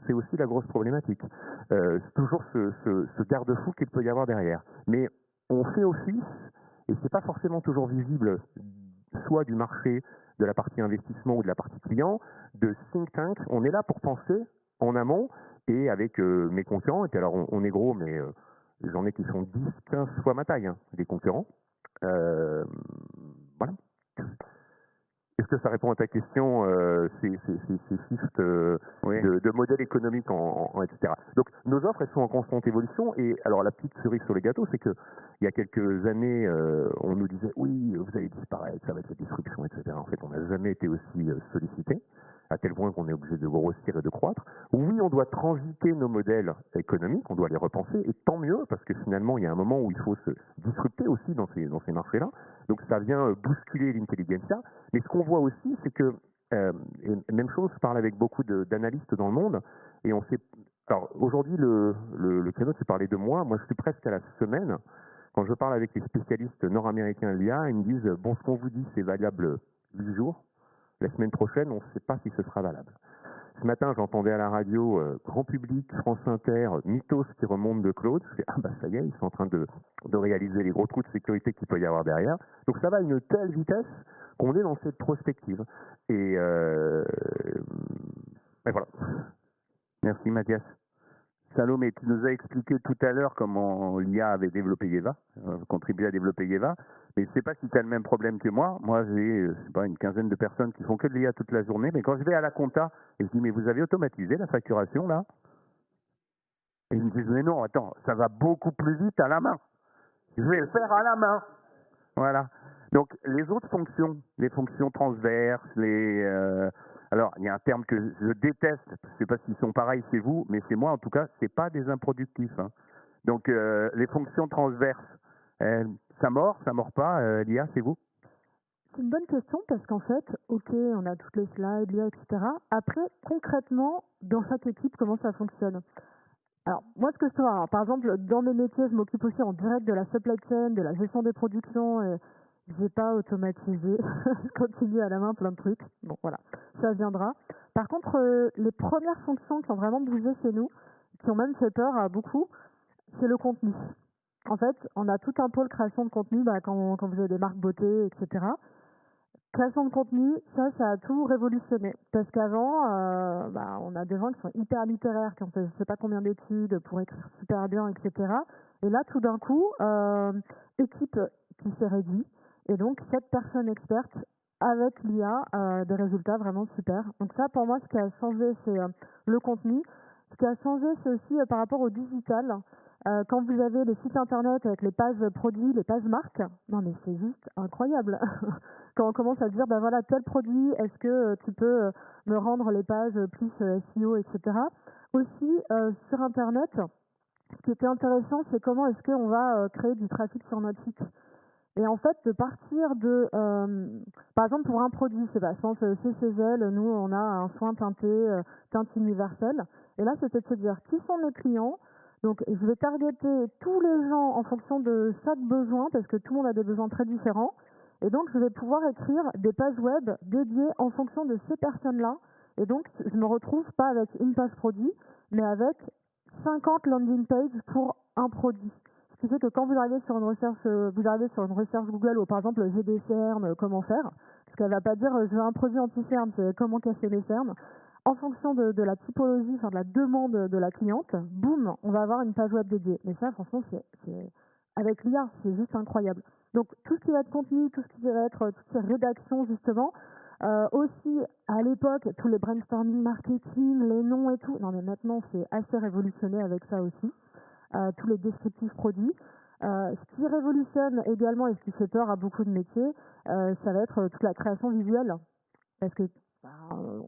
C: C'est aussi la grosse problématique. C'est toujours ce garde-fou qu'il peut y avoir derrière. Mais on fait office, et c'est pas forcément toujours visible, soit du marché, de la partie investissement ou de la partie client, de think tank. On est là pour penser en amont, et avec mes concurrents, et puis alors on est gros, mais j'en ai qui sont 10, 15 fois ma taille, hein, des concurrents. Voilà. Est-ce que ça répond à ta question, ces shifts
A: Oui.
C: de modèle économique etc. Donc nos offres, elles sont en constante évolution, et alors la petite cerise sur le gâteau, c'est que il y a quelques années, on nous disait oui, vous allez disparaître, ça va être la disruption, etc. En fait, on n'a jamais été aussi sollicité, à tel point qu'on est obligé de grossir et de croître. Oui, on doit transiter nos modèles économiques, on doit les repenser, et tant mieux, parce que finalement, il y a un moment où il faut se disrupter aussi dans ces marchés-là. Donc ça vient bousculer l'intelligentsia. Mais ce qu'on voit aussi, c'est que, et même chose, je parle avec beaucoup d'analystes dans le monde, et on sait. Alors aujourd'hui, le créneau, tu parlais de moi je suis presque à la semaine. Quand je parle avec les spécialistes nord-américains de l'IA, ils me disent bon, ce qu'on vous dit, c'est valable 8 jours. La semaine prochaine, on ne sait pas si ce sera valable. Ce matin, j'entendais à la radio Grand Public, France Inter, Mythos qui remonte de Claude. Je fais, ah bah ça y est, ils sont en train de réaliser les gros trous de sécurité qu'il peut y avoir derrière. Donc ça va à une telle vitesse qu'on est dans cette prospective. Et voilà.
A: Merci Mathias. Salomé, tu nous as expliqué tout à l'heure comment l'IA avait développé Yeva, contribué à développer Yeva, mais je ne sais pas si tu as le même problème que moi. Moi, j'ai une quinzaine de personnes qui font que de l'IA toute la journée, mais quand je vais à la compta et je dis mais vous avez automatisé la facturation là? Et ils me disent mais non, attends, ça va beaucoup plus vite à la main. Je vais le faire à la main. Voilà. Donc les autres fonctions, les fonctions transverses, alors, il y a un terme que je déteste, je ne sais pas s'ils sont pareils chez vous, mais chez moi, en tout cas, ce n'est pas des improductifs. Hein. Donc, les fonctions transverses, ça mord pas, l'IA, chez vous?
B: C'est une bonne question parce qu'en fait, ok, on a toutes les slides, l'IA, etc. Après, concrètement, dans chaque équipe, comment ça fonctionne? Alors, moi, ce que je peux voir, par exemple, dans mes métiers, je m'occupe aussi en direct de la supply chain, de la gestion des productions, et j'ai pas automatisé, je continue à la main plein de trucs. Bon, voilà, ça viendra. Par contre, les premières fonctions qui ont vraiment bougé chez nous, qui ont même fait peur à beaucoup, c'est le contenu. En fait, on a tout un pôle création de contenu, quand vous avez des marques beauté, etc. Création de contenu, ça a tout révolutionné. Parce qu'avant, on a des gens qui sont hyper littéraires, qui ont fait je sais pas combien d'études pour écrire super bien, etc. Et là, tout d'un coup, équipe qui s'est réduite, et donc 7 personnes expertes avec l'IA, des résultats vraiment super. Donc ça, pour moi, ce qui a changé, c'est le contenu. Ce qui a changé, c'est aussi par rapport au digital. Quand vous avez les sites internet avec les pages produits, les pages marques, non mais c'est juste incroyable. Quand on commence à dire, voilà, tel produit, est-ce que tu peux me rendre les pages plus SEO, etc. Aussi, sur internet, ce qui était intéressant, c'est comment est-ce qu'on va créer du trafic sur notre site. Et en fait, de partir de, par exemple pour un produit, je pense chez Cégel, nous on a un soin teinté, teinte universelle. Et là, c'était de se dire qui sont mes clients. Donc, je vais targeter tous les gens en fonction de chaque besoin, parce que tout le monde a des besoins très différents. Et donc, je vais pouvoir écrire des pages web dédiées en fonction de ces personnes-là. Et donc, je me retrouve pas avec une page produit, mais avec 50 landing pages pour un produit. Ce qui fait que quand vous arrivez sur une recherche Google, ou par exemple, j'ai des cernes, comment faire, parce qu'elle va pas dire je veux un produit anti-cernes, c'est comment cacher les cernes. en fonction de la typologie, enfin de la demande de la cliente, boum, on va avoir une page web dédiée. Mais ça, franchement, avec l'IA, c'est juste incroyable. Donc tout ce qui va être contenu, tout ce qui va être toutes ces rédactions justement, aussi à l'époque tous les brainstorming marketing, les noms et tout. Non mais maintenant c'est assez révolutionné avec ça aussi. Tous les descriptifs produits. Ce qui révolutionne également et ce qui fait peur à beaucoup de métiers, ça va être toute la création visuelle. Parce que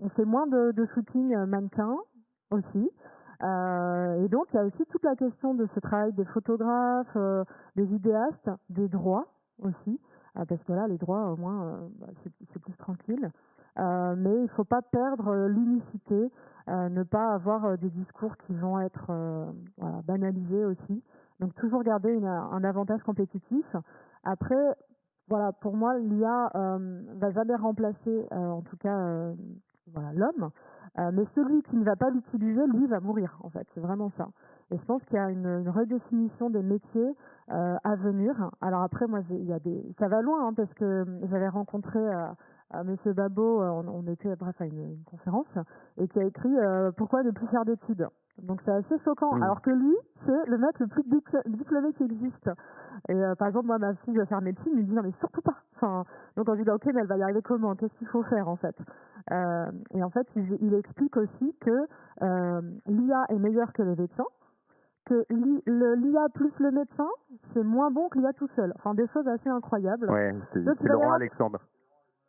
B: on fait moins de shooting mannequin aussi. Et donc il y a aussi toute la question de ce travail des photographes, des vidéastes, des droits aussi. Parce que là, les droits, au moins, c'est plus tranquille. Mais il ne faut pas perdre l'unicité, ne pas avoir des discours qui vont être voilà, banalisés aussi. Donc toujours garder un avantage compétitif. Après, voilà, pour moi, l'IA va jamais remplacer, en tout cas, voilà, l'homme. Mais celui qui ne va pas l'utiliser, lui, va mourir, en fait. C'est vraiment ça. Et je pense qu'il y a une redéfinition des métiers à venir. Alors après, moi, ça va loin, hein, parce que j'avais rencontré Monsieur Babot, on était bref à une conférence, et qui a écrit Pourquoi ne plus faire d'études. Donc c'est assez choquant. Alors que lui, c'est le mec le plus diplômé qui existe. Et par exemple, moi, ma fille va faire médecine, il me dit non mais surtout pas. Enfin, donc on dit ok, mais elle va y arriver comment? Qu'est-ce qu'il faut faire en fait? Et en fait, il explique aussi que l'IA est meilleure que les médecins, que l'IA plus le médecin, c'est moins bon que l'IA tout seul. Enfin, des choses assez incroyables.
C: Ouais, c'est
B: Donc,
C: Laurent Alexandre.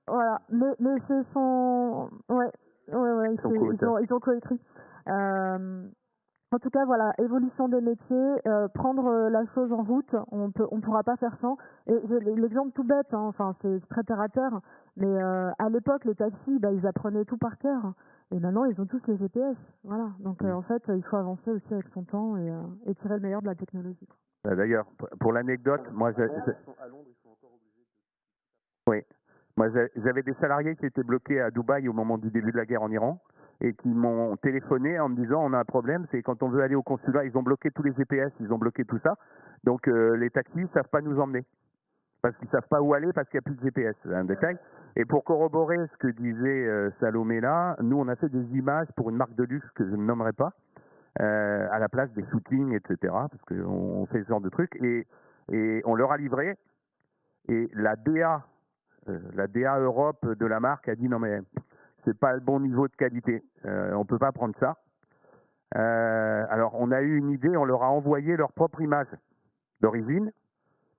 B: Voilà, mais c'est son... Ouais, ils ont coécrit. En tout cas, voilà, évolution des métiers, prendre la chose en route, on pourra pas faire sans. Et j'ai l'exemple tout bête, hein, enfin c'est très terre à terre, mais à l'époque les taxis, ils apprenaient tout par cœur, et maintenant ils ont tous les GPS, voilà. Donc en fait, il faut avancer aussi avec son temps et tirer le meilleur de la technologie.
A: D'ailleurs, pour l'anecdote, moi, oui, moi j'avais des salariés qui étaient bloqués à Dubaï au moment du début de la guerre en Iran, et qui m'ont téléphoné en me disant on a un problème, c'est quand on veut aller au consulat, ils ont bloqué tous les GPS, ils ont bloqué tout ça, donc les taxis ne savent pas nous emmener, parce qu'ils ne savent pas où aller, parce qu'il n'y a plus de GPS, c'est un détail. Et pour corroborer ce que disait Salomé là, nous on a fait des images pour une marque de luxe que je ne nommerai pas, à la place des shootings, etc., parce qu'on fait ce genre de trucs, et on leur a livré, et la DA Europe de la marque a dit non mais c'est pas le bon niveau de qualité, on peut pas prendre ça. Alors on a eu une idée, on leur a envoyé leur propre image d'origine,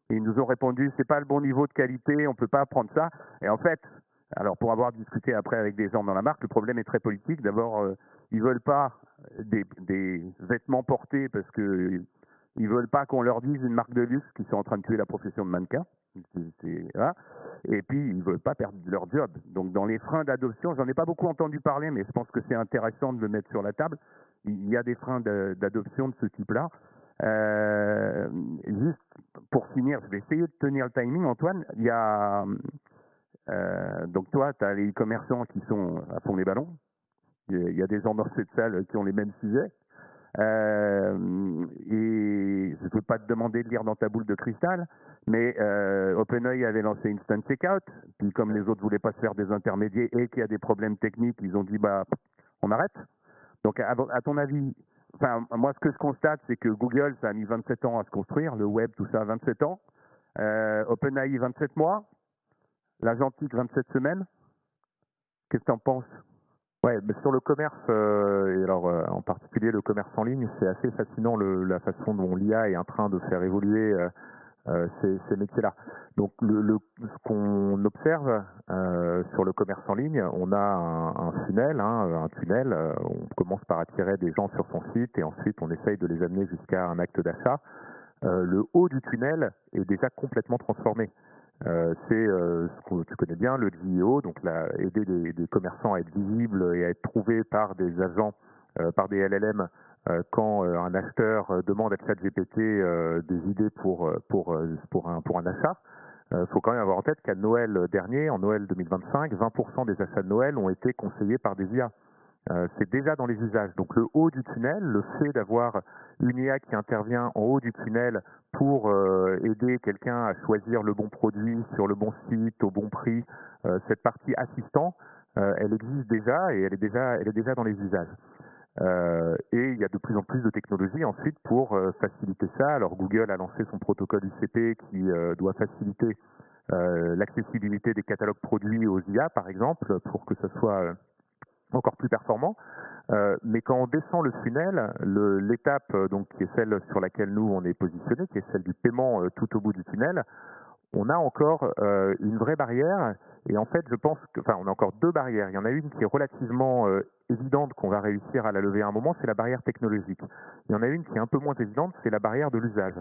A: et ils nous ont répondu c'est pas le bon niveau de qualité, on peut pas prendre ça. Et en fait, alors pour avoir discuté après avec des gens dans la marque, le problème est très politique. D'abord, ils veulent pas des vêtements portés parce que ils veulent pas qu'on leur dise une marque de luxe qui sont en train de tuer la profession de mannequin. Voilà. Et puis, ils veulent pas perdre leur job. Donc, dans les freins d'adoption, j'en ai pas beaucoup entendu parler, mais je pense que c'est intéressant de le mettre sur la table. Il y a des freins d'adoption de ce type-là. Juste pour finir, je vais essayer de tenir le timing, Antoine. Il y a donc toi, tu as les e-commerçants qui sont à fond les ballons. Il y a des gens dans cette salle qui ont les mêmes sujets. Et je ne peux pas te demander de lire dans ta boule de cristal, mais OpenAI avait lancé Instant Checkout, puis comme les autres ne voulaient pas se faire des intermédiaires et qu'il y a des problèmes techniques, ils ont dit on arrête. Donc à ton avis, moi ce que je constate, c'est que Google, ça a mis 27 ans à se construire, le web, tout ça, 27 ans. OpenAI, 27 mois. L'Agentique, 27 semaines. Qu'est-ce que tu en penses?
C: Ouais, mais sur le commerce, et alors en particulier le commerce en ligne, c'est assez fascinant la façon dont l'IA est en train de faire évoluer ces métiers-là. Donc ce qu'on observe sur le commerce en ligne, on a un funnel, on commence par attirer des gens sur son site et ensuite on essaye de les amener jusqu'à un acte d'achat. Le haut du tunnel est déjà complètement transformé. C'est ce que tu connais bien, le GEO, donc aider des commerçants à être visibles et à être trouvés par des agents, par des LLM, quand un acheteur demande à ChatGPT des idées pour un achat. Faut quand même avoir en tête qu'à Noël dernier, en Noël 2025, 20% des achats de Noël ont été conseillés par des IA. C'est déjà dans les usages. Donc le haut du tunnel, le fait d'avoir une IA qui intervient en haut du tunnel pour aider quelqu'un à choisir le bon produit sur le bon site, au bon prix, cette partie assistant, elle existe déjà et elle est déjà dans les usages. Et il y a de plus en plus de technologies ensuite pour faciliter ça. Alors Google a lancé son protocole UCP qui doit faciliter l'accessibilité des catalogues produits aux IA, par exemple, pour que ce soit encore plus performant. Mais quand on descend le funnel, l'étape donc qui est celle sur laquelle nous on est positionné, qui est celle du paiement tout au bout du tunnel, on a encore une vraie barrière. Et en fait, je pense que, enfin, on a encore deux barrières. Il y en a une qui est relativement évidente qu'on va réussir à la lever à un moment, c'est la barrière technologique. Il y en a une qui est un peu moins évidente, c'est la barrière de l'usage.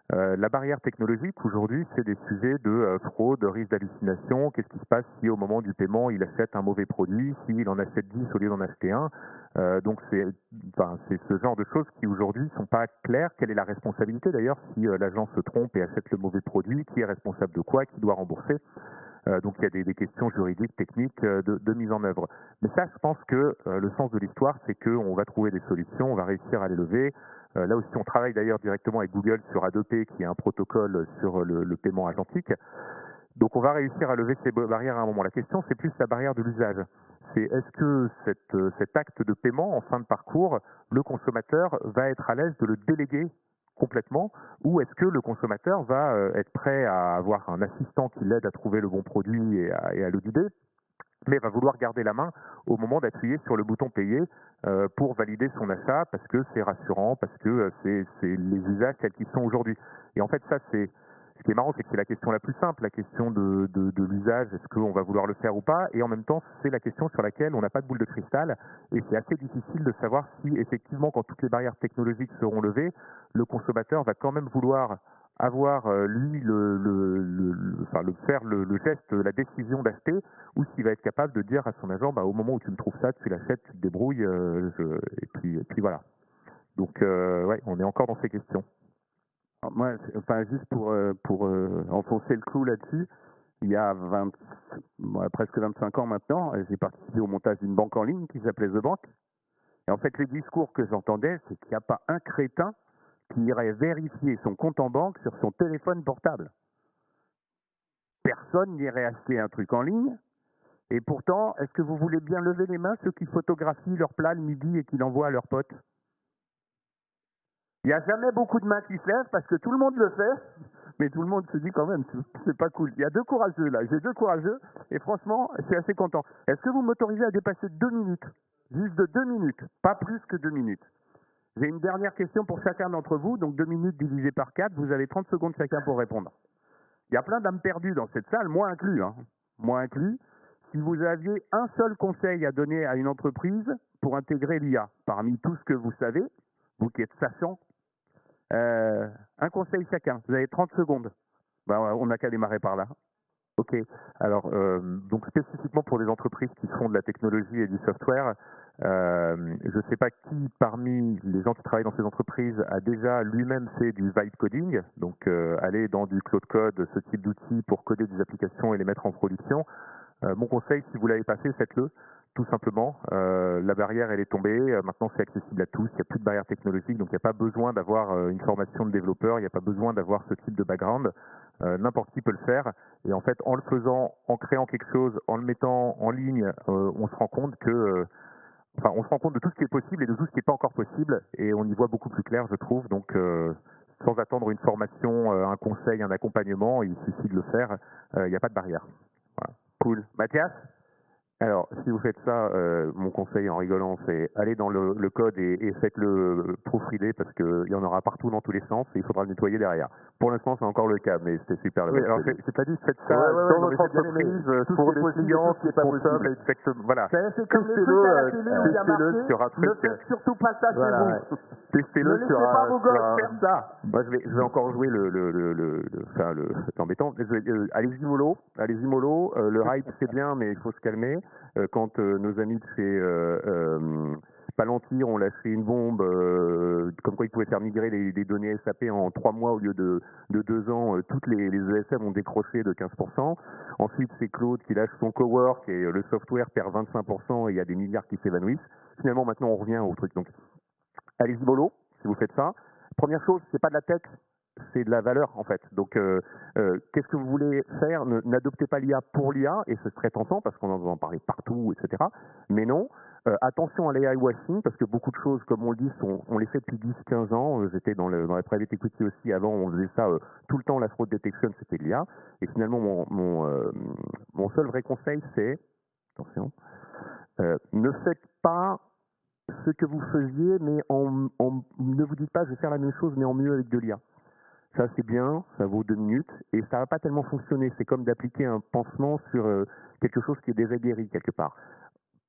C: La barrière technologique, aujourd'hui, c'est des sujets de fraude, de risque d'hallucination. Qu'est-ce qui se passe si au moment du paiement, il achète un mauvais produit, s'il en achète 10 au lieu d'en acheter un. Donc c'est ce genre de choses qui aujourd'hui ne sont pas claires. Quelle est la responsabilité d'ailleurs si l'agent se trompe et achète le mauvais produit? Qui est responsable de quoi? Qui doit rembourser? Donc il y a des questions juridiques, techniques de mise en œuvre. Mais ça, je pense que le sens de l'histoire, c'est qu'on va trouver des solutions, on va réussir à les lever. Là aussi, on travaille d'ailleurs directement avec Google sur A2P, qui est un protocole sur le paiement agentique. Donc on va réussir à lever ces barrières à un moment. La question, c'est plus la barrière de l'usage. C'est est-ce que cet acte de paiement en fin de parcours, le consommateur va être à l'aise de le déléguer complètement, ou est-ce que le consommateur va être prêt à avoir un assistant qui l'aide à trouver le bon produit et à le guider, mais va vouloir garder la main au moment d'appuyer sur le bouton payer pour valider son achat, parce que c'est rassurant, parce que c'est les usages tels qu'ils sont aujourd'hui. Et en fait, ça, c'est ce qui est marrant, c'est que c'est la question la plus simple, la question de l'usage, est-ce qu'on va vouloir le faire ou pas, et en même temps, c'est la question sur laquelle on n'a pas de boule de cristal, et c'est assez difficile de savoir si, effectivement, quand toutes les barrières technologiques seront levées, le consommateur va quand même vouloir avoir, lui, faire le geste, la décision d'acheter, ou s'il va être capable de dire à son agent, bah, au moment où tu me trouves ça, tu l'achètes, tu te débrouilles, et puis voilà. Donc, ouais, on est encore dans ces questions.
A: Alors moi, juste pour enfoncer le clou là-dessus, il y a presque 25 ans maintenant, j'ai participé au montage d'une banque en ligne qui s'appelait The Bank. Et en fait, les discours que j'entendais, c'est qu'il n'y a pas un crétin qui irait vérifier son compte en banque sur son téléphone portable. Personne n'irait acheter un truc en ligne. Et pourtant, est-ce que vous voulez bien lever les mains, ceux qui photographient leur plat le midi et qui l'envoient à leurs potes? Il n'y a jamais beaucoup de mains qui se lèvent parce que tout le monde le fait, mais tout le monde se dit quand même, c'est pas cool. Il y a deux courageux là, j'ai deux courageux, et franchement, je suis assez content. Est-ce que vous m'autorisez à dépasser 2 minutes? Juste de 2 minutes, pas plus que 2 minutes. J'ai une dernière question pour chacun d'entre vous, donc 2 minutes divisé par 4, vous avez 30 secondes chacun pour répondre. Il y a plein d'âmes perdues dans cette salle, moi inclus. Moi inclus. Si vous aviez un seul conseil à donner à une entreprise pour intégrer l'IA, parmi tout ce que vous savez, vous qui êtes sachant, un conseil chacun, vous avez 30 secondes. Ben, on n'a qu'à démarrer par là. Ok, alors donc spécifiquement pour des entreprises qui font de la technologie et du software, je ne sais pas qui parmi les gens qui travaillent dans ces entreprises a déjà lui-même fait du vibe coding, donc aller dans du Cloud Code, ce type d'outils pour coder des applications et les mettre en production. Mon conseil, si vous ne l'avez pas fait, faites-le. Tout simplement, la barrière elle est tombée, maintenant c'est accessible à tous, il n'y a plus de barrière technologique, donc il n'y a pas besoin d'avoir une formation de développeur, il n'y a pas besoin d'avoir ce type de background, n'importe qui peut le faire, et en fait en le faisant, en créant quelque chose, en le mettant en ligne, on se rend compte que, on se rend compte de tout ce qui est possible et de tout ce qui n'est pas encore possible, et on y voit beaucoup plus clair je trouve, donc sans attendre une formation, un conseil, un accompagnement, il suffit de le faire, il n'y a pas de barrière. Voilà. Cool. Mathias ? Alors, si vous faites ça, mon conseil en rigolant, c'est aller dans le code et faites-le proofreader parce qu'il y en aura partout dans tous les sens et il faudra le nettoyer derrière. Pour l'instant, c'est encore le cas, mais c'était super. Oui, alors, c'est pas dit, faites ça dans votre entreprise, pour les clients, qui est pas possible. Voilà. C'est comme les trucs à la télé où il y a marqué, ne faites surtout pas ça chez vous. Testez-le sur un... Ne laissez pas vos gosses faire ça. Moi, je vais encore jouer c'est embêtant. Allez-y mollo, le hype c'est bien, mais il faut se calmer. Quand nos amis de chez Palantir ont lâché une bombe, comme quoi ils pouvaient faire migrer les données SAP en 3 mois au lieu de 2 ans, toutes les ESM ont décroché de 15%. Ensuite, c'est Claude qui lâche son cowork et le software perd 25% et il y a des milliards qui s'évanouissent. Finalement, maintenant, on revient au truc. Donc, allez-y mollo, si vous faites ça. Première chose, c'est pas de la tech,
C: c'est de la valeur en fait. Donc, qu'est-ce que vous voulez faire? N'adoptez pas l'IA pour l'IA, et ce serait tentant parce qu'on en parler partout, etc. Mais non, attention à l'AI washing, parce que beaucoup de choses, comme on le dit, on les fait depuis 10-15 ans. J'étais dans la private equity aussi avant, on faisait ça tout le temps, la fraud detection, c'était l'IA. Et finalement, mon seul vrai conseil, c'est, attention, ne faites pas ce que vous faisiez, mais ne vous dites pas je vais faire la même chose mais en mieux avec de l'IA. Ça c'est bien, ça vaut 2 minutes et ça va pas tellement fonctionner. C'est comme d'appliquer un pansement sur quelque chose qui est déjà guéri quelque part.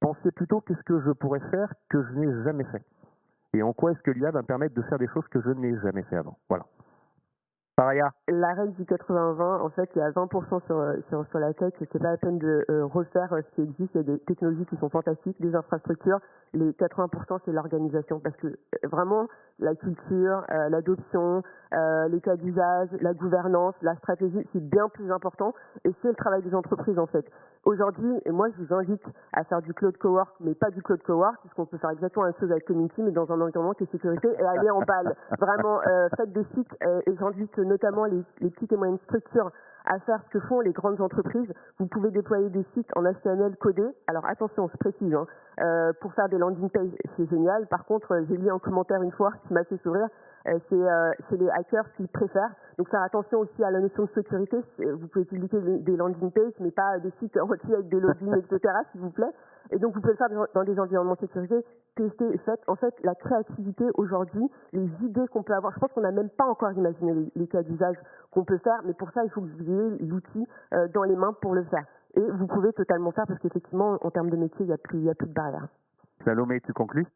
C: Pensez plutôt qu'est-ce que je pourrais faire que je n'ai jamais fait. Et en quoi est-ce que l'IA va me permettre de faire des choses que je n'ai jamais fait avant. Voilà. Pareil.
D: La règle du 80-20, en fait, il y a 20% sur la tech, c'est pas la peine de refaire ce qui existe. Il y a des technologies qui sont fantastiques, des infrastructures. Les 80%, c'est l'organisation, parce que vraiment, la culture, l'adoption, les cas d'usage, la gouvernance, la stratégie, c'est bien plus important, et c'est le travail des entreprises, en fait. Aujourd'hui, et moi, je vous invite à faire du cloud cowork, mais pas du cloud cowork, puisqu'on peut faire exactement la même chose avec Community, mais dans un environnement qui est sécurisé, et aller en balle. Vraiment, faites des sites, et j'invite notamment les petites et moyennes structures à faire ce que font les grandes entreprises. Vous pouvez déployer des sites en HTML codé. Alors attention, je précise, pour faire des landing pages, c'est génial. Par contre, j'ai lu un commentaire une fois qui m'a fait sourire. C'est les hackers qui préfèrent. Donc faire attention aussi à la notion de sécurité. Vous pouvez publier des landing pages, mais pas des sites entiers avec des logins, etc., s'il vous plaît. Et donc vous pouvez le faire dans des environnements sécurisés, tester et faites. En fait, la créativité aujourd'hui, les idées qu'on peut avoir, je pense qu'on n'a même pas encore imaginé les cas d'usage qu'on peut faire, mais pour ça, il faut que vous ayez l'outil dans les mains pour le faire. Et vous pouvez totalement faire parce qu'effectivement, en termes de métier, il n'y a plus de barrière.
C: Salomé, tu conclus?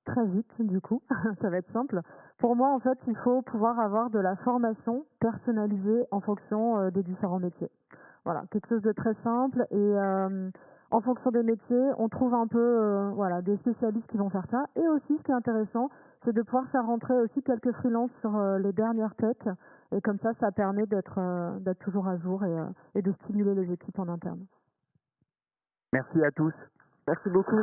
B: Très vite, du coup, ça va être simple. Pour moi, en fait, il faut pouvoir avoir de la formation personnalisée en fonction des différents métiers. Voilà, quelque chose de très simple et en fonction des métiers, on trouve un peu des spécialistes qui vont faire ça. Et aussi, ce qui est intéressant, c'est de pouvoir faire rentrer aussi quelques freelances sur les dernières tech. Et comme ça permet d'être toujours à jour et de stimuler les équipes en interne.
A: Merci à tous.
D: Merci beaucoup.